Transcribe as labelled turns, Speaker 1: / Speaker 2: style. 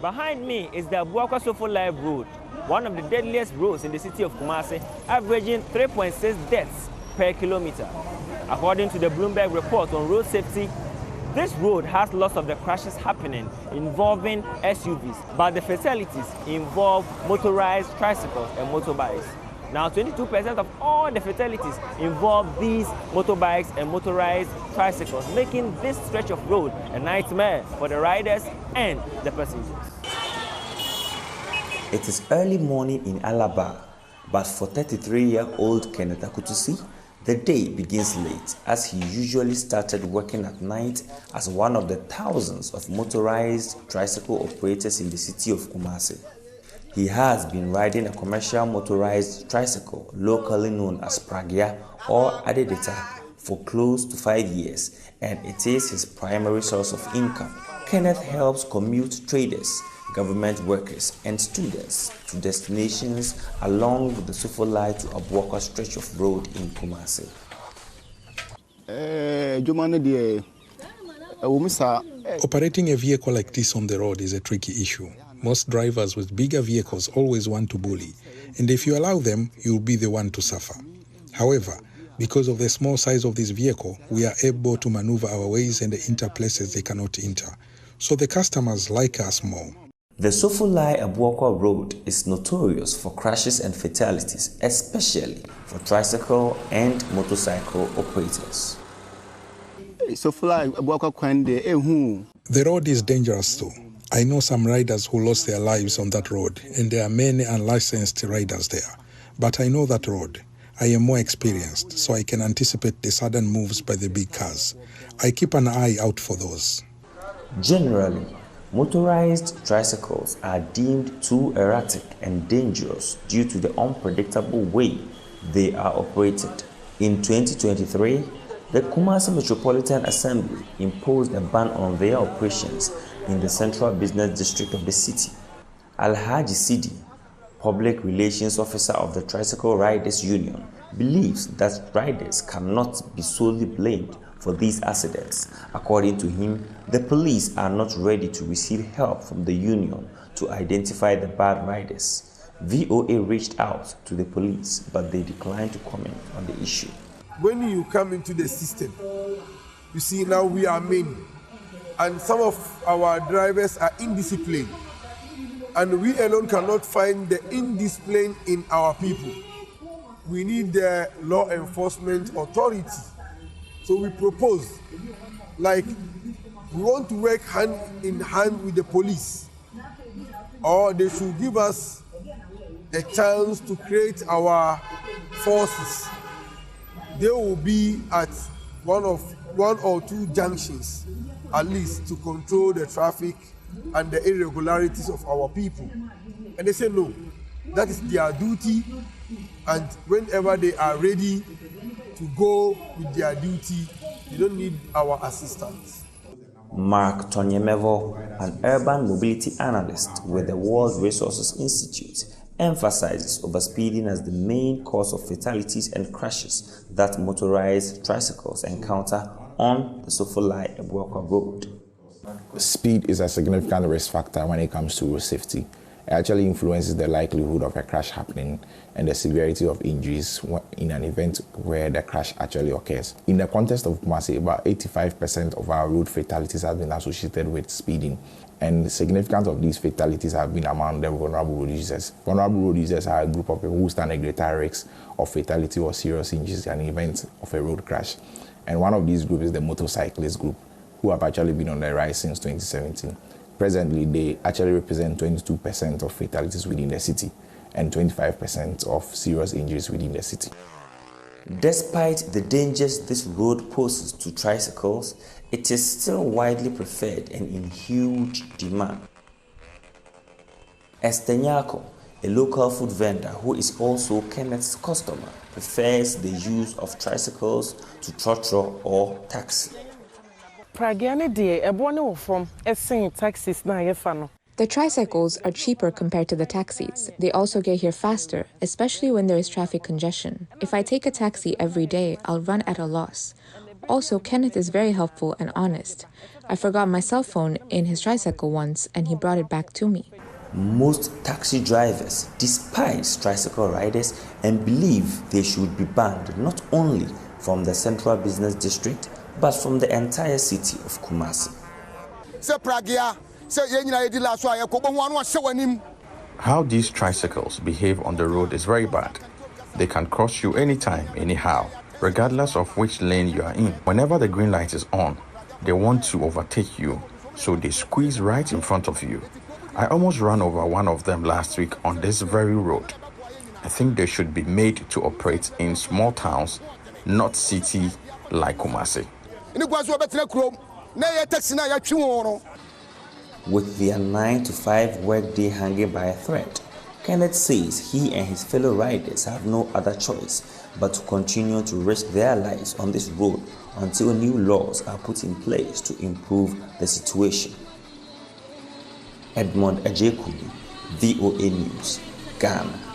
Speaker 1: Behind me is the Abuakwa-Sofo-Lai Road, one of the deadliest roads in the city of Kumasi, averaging 3.6 deaths per kilometer. According to the Bloomberg report on road safety, this road has lots of the crashes happening involving SUVs, but the fatalities involve motorized tricycles and motorbikes. Now, 22% of all the fatalities involve these motorbikes and motorized tricycles, making this stretch of road a nightmare for the riders and the passengers.
Speaker 2: It is early morning in Alaba, but for 33-year-old Kenneth Akutusi, the day begins late, as he usually started working at night as one of the thousands of motorized tricycle operators in the city of Kumasi. He has been riding a commercial motorized tricycle, locally known as Pragya or Adedita, for close to 5 years, and it is his primary source of income. Kenneth helps commute traders, government workers, and students to destinations along the Sofo-Lai to Abuakwa stretch of road in Kumasi.
Speaker 3: Operating a vehicle like this on the road is a tricky issue. Most drivers with bigger vehicles always want to bully, and if you allow them, you'll be the one to suffer. However, because of the small size of this vehicle, we are able to maneuver our ways and enter places they cannot enter. So the customers like us more.
Speaker 2: The Sofo-Lai Abuakwa Road is notorious for crashes and fatalities, especially for tricycle and motorcycle operators.
Speaker 3: The road is dangerous too. I know some riders who lost their lives on that road, and there are many unlicensed riders there. But I know that road. I am more experienced, so I can anticipate the sudden moves by the big cars. I keep an eye out for those.
Speaker 2: Generally, motorized tricycles are deemed too erratic and dangerous due to the unpredictable way they are operated. In 2023, the Kumasi Metropolitan Assembly imposed a ban on their operations in the central business district of the city. Alhaji Sidi, public relations officer of the Tricycle Riders Union, believes that riders cannot be solely blamed for these accidents. According to him, the police are not ready to receive help from the union to identify the bad riders. VOA reached out to the police, but they declined to comment on the issue.
Speaker 4: When you come into the system, you see now we are many, and some of our drivers are indisciplined, and we alone cannot find the indiscipline in our people. We need the law enforcement authority. So we propose, like, we want to work hand in hand with the police, or they should give us a chance to create our forces. They will be at one or two junctions, at least, to control the traffic and the irregularities of our people. And they say no, that is their duty, and whenever they are ready to go with their duty, you don't need our assistance.
Speaker 2: Mark Tonyemevo, an urban mobility analyst with the World Resources Institute, emphasizes overspeeding as the main cause of fatalities and crashes that motorized tricycles encounter on the Sofo-Lai Abuakwa Road.
Speaker 5: Speed is a significant risk factor when it comes to road safety. It actually influences the likelihood of a crash happening and the severity of injuries in an event where the crash actually occurs. In the context of Kumasi, about 85% of our road fatalities have been associated with speeding, and significant of these fatalities have been among the vulnerable road users. Vulnerable road users are a group of people who stand a greater risk of fatality or serious injuries in an event of a road crash. And one of these groups is the motorcyclist group, who have actually been on the rise since 2017. Presently, they actually represent 22% of fatalities within the city and 25% of serious injuries within the city.
Speaker 2: Despite the dangers this road poses to tricycles, it is still widely preferred and in huge demand. Estenyako, a local food vendor who is also Kenneth's customer, prefers the use of tricycles to trotro or taxi.
Speaker 6: The tricycles are cheaper compared to the taxis. They also get here faster, especially when there is traffic congestion. If I take a taxi every day, I'll run at a loss. Also, Kenneth is very helpful and honest. I forgot my cell phone in his tricycle once, and he brought it back to me.
Speaker 2: Most taxi drivers despise tricycle riders and believe they should be banned not only from the central business district but from the entire city of Kumasi.
Speaker 7: How these tricycles behave on the road is very bad. They can cross you anytime, anyhow, regardless of which lane you are in. Whenever the green light is on, they want to overtake you, so they squeeze right in front of you. I almost ran over one of them last week on this very road. I think they should be made to operate in small towns, not city like Kumasi.
Speaker 2: With their 9-to-5 workday hanging by a thread, Kenneth says he and his fellow riders have no other choice but to continue to risk their lives on this road until new laws are put in place to improve the situation. Edmond Agyei, VOA News, Ghana.